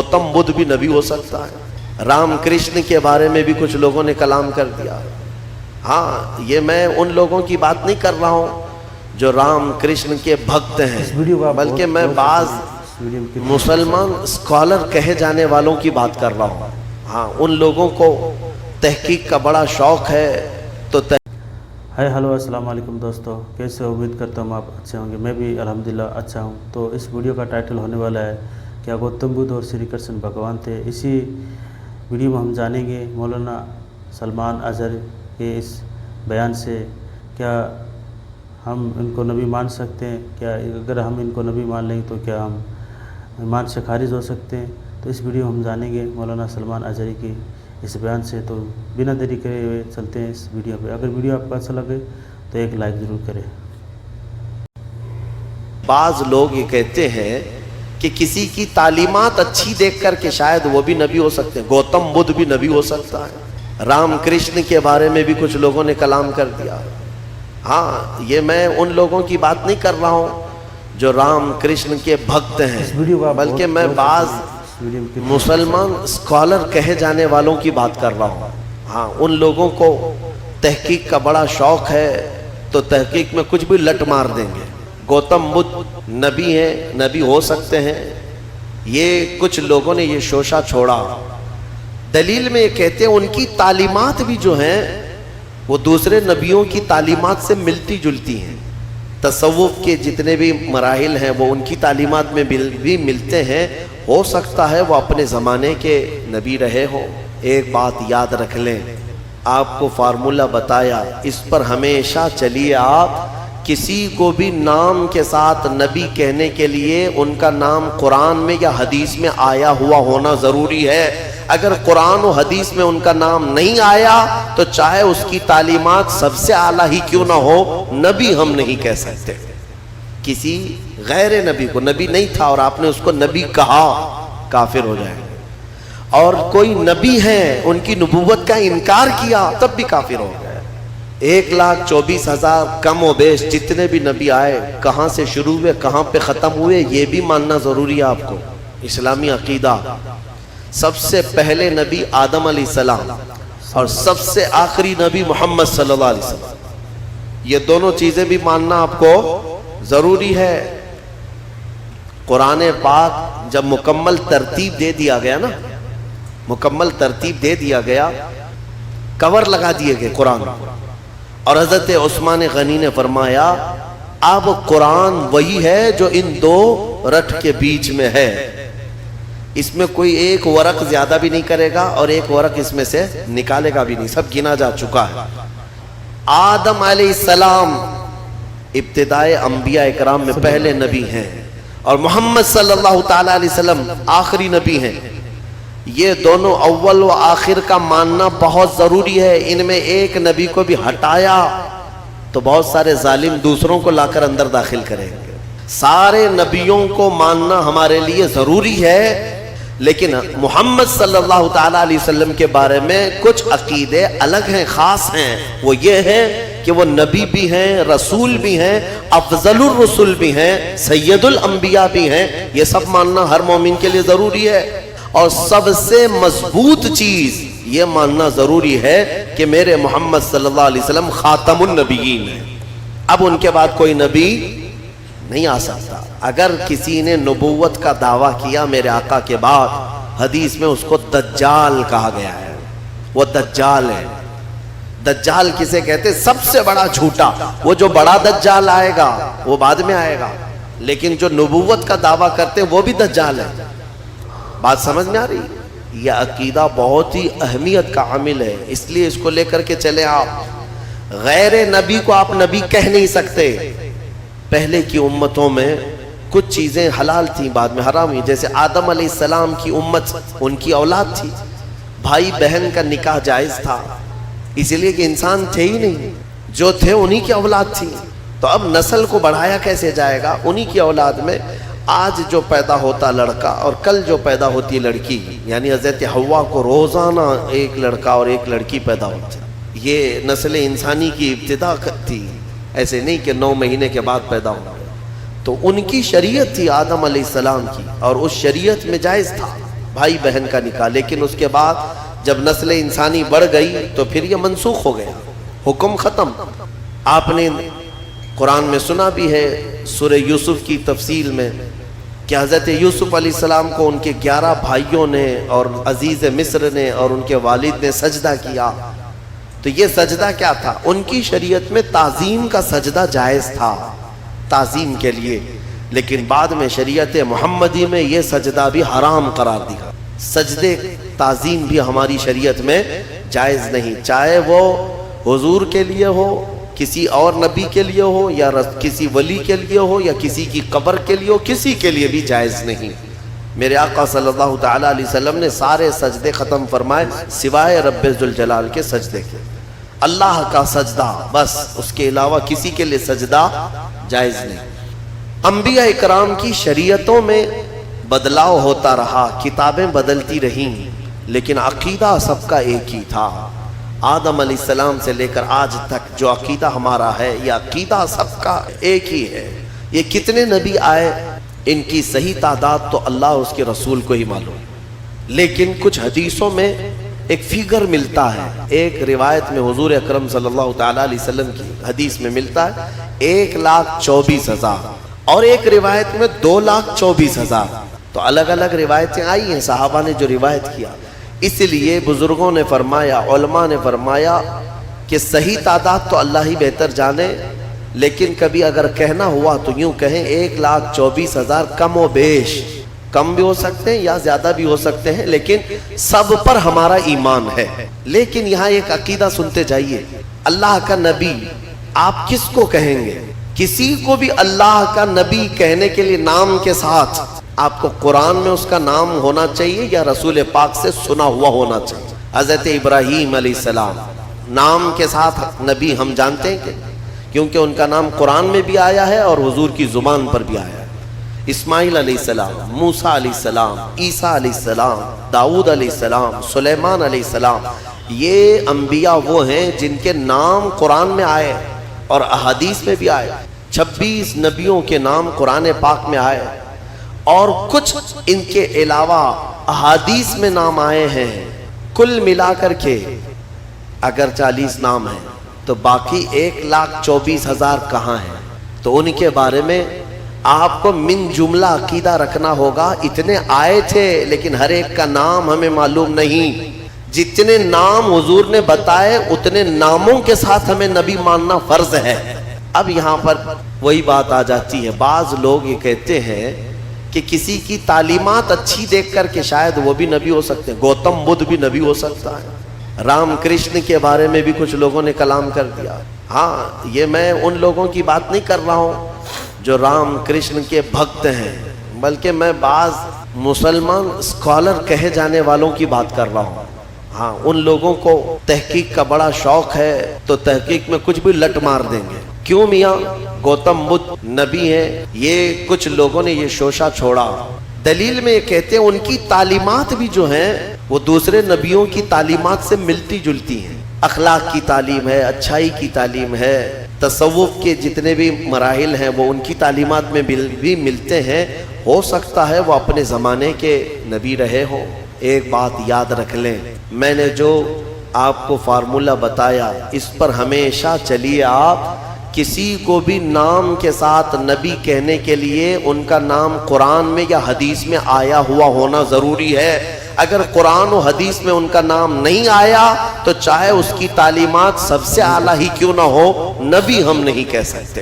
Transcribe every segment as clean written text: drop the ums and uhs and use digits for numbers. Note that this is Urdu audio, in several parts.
گوتم بدھ بھی نبی ہو سکتا ہے. رام کرشن کے بارے میں بھی کچھ لوگوں نے کلام کر دیا. ہاں یہ میں ان لوگوں کی بات نہیں کر رہا ہوں جو رام کرشن کے بھکت ہیں، بلکہ میں بعض مسلمان اسکالر کہے جانے والوں کی بات کر رہا ہوں. ہاں ان لوگوں کو تحقیق کا بڑا شوق ہے تو ہائے ہلو السلام علیکم دوستو، کیسے امید کرتا ہوں آپ اچھے ہوں گے. میں بھی الحمدللہ اچھا ہوں. تو اس ویڈیو کا ٹائٹل ہونے والا ہے کیا گوتم بدھ اور شری کرشن بھگوان تھے. اسی ویڈیو میں ہم جانیں گے مولانا سلمان اظہر کے اس بیان سے کیا ہم ان کو نبی مان سکتے ہیں، کیا اگر ہم ان کو نبی مان لیں تو کیا ہم ایمان سے خارج ہو سکتے ہیں. تو اس ویڈیو میں ہم جانیں گے مولانا سلمان اظہری کی اس بیان سے. تو بنا دیری کرے ہوئے چلتے ہیں اس ویڈیو پہ. اگر ویڈیو آپ کو اچھا لگے تو ایک لائک ضرور کریں. بعض لوگ یہ کہتے ہیں کہ کسی کی تعلیمات اچھی دیکھ کر کہ شاید وہ بھی نبی ہو سکتے ہیں، گوتم بدھ بھی نبی ہو سکتا ہے. رام کرشن کے بارے میں بھی کچھ لوگوں نے کلام کر دیا. ہاں یہ میں ان لوگوں کی بات نہیں کر رہا ہوں جو رام کرشن کے بھکت ہیں، بلکہ میں بعض مسلمان اسکالر کہے جانے والوں کی بات کر رہا ہوں. ہاں ان لوگوں کو تحقیق کا بڑا شوق ہے تو تحقیق میں کچھ بھی لٹ مار دیں گے. گوتم بدھ نبی ہیں، نبی ہو سکتے ہیں، یہ کچھ لوگوں نے یہ شوشہ چھوڑا. دلیل میں یہ کہتے ہیں ان کی تعلیمات بھی جو ہیں وہ دوسرے نبیوں کی تعلیمات سے ملتی جلتی ہیں. تصوف کے جتنے بھی مراحل ہیں وہ ان کی تعلیمات میں بھی ملتے ہیں. ہو سکتا ہے وہ اپنے زمانے کے نبی رہے ہوں. ایک بات یاد رکھ لیں، آپ کو فارمولہ بتایا، اس پر ہمیشہ چلیے. آپ کسی کو بھی نام کے ساتھ نبی کہنے کے لیے ان کا نام قرآن میں یا حدیث میں آیا ہوا ہونا ضروری ہے. اگر قرآن و حدیث میں ان کا نام نہیں آیا تو چاہے اس کی تعلیمات سب سے اعلیٰ ہی کیوں نہ ہو، نبی ہم نہیں کہہ سکتے. کسی غیر نبی کو، نبی نہیں تھا اور آپ نے اس کو نبی کہا، کافر ہو جائے. اور کوئی نبی ہیں ان کی نبوت کا انکار کیا تب بھی کافر ہو گئے. 1,24,000 کم و بیش جتنے بھی نبی آئے کہاں سے شروع ہوئے کہاں پہ ختم ہوئے یہ بھی ماننا ضروری ہے آپ کو. اسلامی عقیدہ، سب سے پہلے نبی آدم علیہ السلام اور سب سے آخری نبی محمد صلی اللہ علیہ وسلم، یہ دونوں چیزیں بھی ماننا آپ کو ضروری ہے. قرآن پاک جب مکمل ترتیب دے دیا گیا نا، مکمل ترتیب دے دیا گیا، کور لگا دیے گئے قرآن، اور حضرت عثمان غنی نے فرمایا اب قرآن وہی ہے جو ان دو رٹ کے بیچ میں ہے، اس میں کوئی ایک ورق زیادہ بھی نہیں کرے گا اور ایک ورق اس میں سے نکالے گا بھی نہیں، سب گنا جا چکا ہے. آدم علیہ السلام ابتدائے انبیاء اکرام میں پہلے نبی ہیں اور محمد صلی اللہ تعالی علیہ وسلم آخری نبی ہیں. یہ دونوں اول و آخر کا ماننا بہت ضروری ہے. ان میں ایک نبی کو بھی ہٹایا تو بہت سارے ظالم دوسروں کو لا کر اندر داخل کریں گے. سارے نبیوں کو ماننا ہمارے لیے ضروری ہے، لیکن محمد صلی اللہ تعالی علیہ وسلم کے بارے میں کچھ عقیدے الگ ہیں، خاص ہیں. وہ یہ ہے کہ وہ نبی بھی ہیں، رسول بھی ہیں، افضل الرسل بھی ہیں، سید الانبیاء بھی ہیں. یہ سب ماننا ہر مومن کے لیے ضروری ہے. اور سب سے مضبوط چیز یہ ماننا ضروری ہے کہ میرے محمد صلی اللہ علیہ وسلم خاتم النبیین ہیں. اب ان کے بعد کوئی نبی نہیں آ سکتا. اگر کسی نے نبوت کا دعویٰ کیا میرے آقا کے بعد، حدیث میں اس کو دجال کہا گیا ہے. وہ دجال ہے. دجال کسے کہتے؟ سب سے بڑا جھوٹا. وہ جو بڑا دجال آئے گا وہ بعد میں آئے گا، لیکن جو نبوت کا دعویٰ کرتے وہ بھی دجال ہے. بات سمجھ میں آ رہی؟ یہ عقیدہ بہت ہی اہمیت کا عامل ہے، اس لیے اس کو لے کر کے چلے. آپ غیر نبی کو آپ نبی کہہ نہیں سکتے. پہلے کی امتوں میں کچھ چیزیں حلال تھیں بعد میں حرام ہوئی. جیسے آدم علیہ السلام کی امت، ان کی اولاد تھی، بھائی بہن کا نکاح جائز تھا، اسی لیے کہ انسان تھے ہی نہیں، جو تھے انہی کی اولاد تھی. تو اب نسل کو بڑھایا کیسے جائے گا؟ انہی کی اولاد میں آج جو پیدا ہوتا لڑکا اور کل جو پیدا ہوتی لڑکی، یعنی حضرت حوا کو روزانہ ایک لڑکا اور ایک لڑکی پیدا ہوتی. یہ نسل انسانی کی ابتدا تھی، ایسے نہیں کہ 9 مہینے کے بعد پیدا ہوا. تو ان کی شریعت تھی آدم علیہ السلام کی، اور اس شریعت میں جائز تھا. بھائی بہن کا نکاح، لیکن اس کے بعد جب نسل انسانی بڑھ گئی تو پھر یہ منسوخ ہو گیا، حکم ختم۔ آپ نے قرآن میں سنا بھی ہے سورہ یوسف کی تفصیل میں کہ حضرت یوسف علیہ السلام کو ان کے 11 بھائیوں نے اور عزیز مصر نے اور ان کے والد نے سجدہ کیا۔ تو یہ سجدہ کیا تھا؟ ان کی شریعت میں تعظیم کا سجدہ جائز تھا، تعظیم کے لیے، لیکن بعد میں شریعت محمدی میں یہ سجدہ بھی حرام قرار دیا۔ سجدے تعظیم بھی ہماری شریعت میں جائز نہیں، چاہے وہ حضور کے لیے ہو، کسی اور نبی کے لیے ہو، یا کسی ولی کے لیے ہو، یا کسی کی قبر کے لیے ہو، کسی کے لیے بھی جائز نہیں۔ میرے آقا صلی اللہ تعالیٰ علیہ وسلم نے سارے سجدے ختم فرمائے سوائے رب ذوالجلال کے سجدے کے، اللہ کا سجدہ بس، اس کے علاوہ کسی کے لیے سجدہ جائز نہیں۔ انبیاء اکرام کی شریعتوں میں بدلاؤ ہوتا رہا، کتابیں بدلتی رہیں، لیکن عقیدہ سب کا ایک ہی تھا۔ آدم علیہ السلام سے لے کر آج تک جو عقیدہ ہمارا ہے، یہ عقیدہ سب کا ایک ہی ہے۔ یہ کتنے نبی آئے، ان کی صحیح تعداد تو اللہ اور اس کے رسول کو ہی معلوم، لیکن کچھ حدیثوں میں ایک فیگر ملتا ہے، ایک روایت میں حضور اکرم صلی اللہ تعالیٰ علیہ وسلم کی حدیث میں ملتا ہے 1,24,000، اور ایک روایت میں 2,24,000۔ تو الگ الگ روایتیں آئی ہیں، صحابہ نے جو روایت کیا، اس لیے بزرگوں نے فرمایا، علماء نے فرمایا کہ صحیح تعداد تو اللہ ہی بہتر جانے، لیکن کبھی اگر کہنا ہوا تو یوں کہیں 1,24,000 کم و بیش، کم بھی ہو سکتے ہیں یا زیادہ بھی ہو سکتے ہیں، لیکن سب پر ہمارا ایمان ہے۔ لیکن یہاں ایک عقیدہ سنتے جائیے، اللہ کا نبی آپ کس کو کہیں گے؟ کسی کو بھی اللہ کا نبی کہنے کے لیے نام کے ساتھ آپ کو قرآن میں اس کا نام ہونا چاہیے یا رسول پاک سے سنا ہوا ہونا چاہیے۔ حضرت ابراہیم علیہ السلام نام کے ساتھ نبی ہم جانتے ہیں کہ کیونکہ ان کا نام قرآن میں بھی آیا ہے اور حضور کی زبان پر بھی آیا ہے۔ اسماعیل علیہ السلام، موسیٰ علیہ السلام، عیسیٰ علیہ السلام، داؤد علیہ السلام، سلیمان علیہ السلام، یہ انبیاء وہ ہیں جن کے نام قرآن میں آئے اور احادیث میں بھی آئے۔ 26 نبیوں کے نام قرآن پاک میں آئے اور کچھ ان کے علاوہ احادیث میں نام آئے ہیں۔ کل ملا کر کے اگر 40 نام ہیں تو باقی 1,24,000 کہاں ہیں؟ تو ان کے بارے میں آپ کو من جملہ عقیدہ رکھنا ہوگا۔ اتنے آئے تھے لیکن ہر ایک کا نام ہمیں معلوم نہیں، جتنے نام حضور نے بتائے اتنے ناموں کے ساتھ ہمیں نبی ماننا فرض ہے۔ اب یہاں پر وہی بات آ جاتی ہے، بعض لوگ یہ کہتے ہیں کہ کسی کی تعلیمات اچھی دیکھ کر کے شاید وہ بھی نبی ہو سکتے ہیں، گوتم بدھ بھی نبی ہو سکتا ہے۔ رام کرشن کے بارے میں بھی کچھ لوگوں نے کلام کر دیا۔ ہاں، یہ میں ان لوگوں کی بات نہیں کر رہا ہوں جو رام کرشن کے بھکت ہیں، بلکہ میں بعض مسلمان اسکالر کہے جانے والوں کی بات کر رہا ہوں۔ ہاں، ان لوگوں کو تحقیق کا بڑا شوق ہے تو تحقیق میں کچھ بھی لٹ مار دیں گے۔ کیوں میاں گوتم بدھ نبی ہیں؟ یہ کچھ لوگوں نے یہ شوشہ چھوڑا، دلیل میں یہ کہتے ہیں ان کی تعلیمات بھی جو ہیں وہ دوسرے نبیوں کی تعلیمات سے ملتی جلتی ہیں۔ اخلاق کی تعلیم ہے، اچھائی کی تعلیم ہے، تصوف کے جتنے بھی مراحل ہیں وہ ان کی تعلیمات میں بھی ملتے ہیں۔ ہو سکتا ہے وہ اپنے زمانے کے نبی رہے ہوں۔ ایک بات یاد رکھ لیں، میں نے جو آپ کو فارمولہ بتایا اس پر ہمیشہ چلیے۔ آپ کسی کو بھی نام کے ساتھ نبی کہنے کے لیے ان کا نام قرآن میں یا حدیث میں آیا ہوا ہونا ضروری ہے۔ اگر قرآن و حدیث میں ان کا نام نہیں آیا تو چاہے اس کی تعلیمات سب سے اعلیٰ ہی کیوں نہ ہو، نبی ہم نہیں کہہ سکتے۔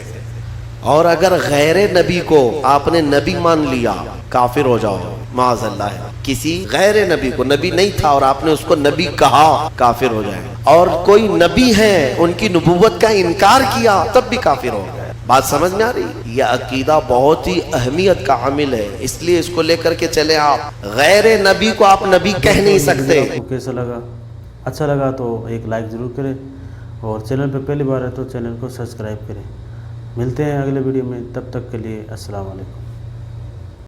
اور اگر غیر نبی کو آپ نے نبی مان لیا، کافر ہو جاؤ، معاذ اللہ ہے۔ کسی غیر نبی کو، نبی نہیں تھا اور آپ نے اس کو نبی کہا، کافر ہو جائے۔ اور کوئی نبی ہے ان کی نبوت کا انکار کیا تب بھی کافر ہو گئے۔ بات سمجھ میں آ رہی؟ یہ عقیدہ بہت ہی اہمیت کا عامل ہے، اس لیے اس کو لے کر کے چلیں۔ آپ غیر نبی کو آپ نبی کہہ نہیں سکتے۔ آپ کو کیسا لگا؟ اچھا لگا تو ایک لائک ضرور کریں، اور چینل پہ پہلی بار ہے تو چینل کو سبسکرائب کریں۔ ملتے ہیں اگلے ویڈیو میں، تب تک کے لیے السلام علیکم۔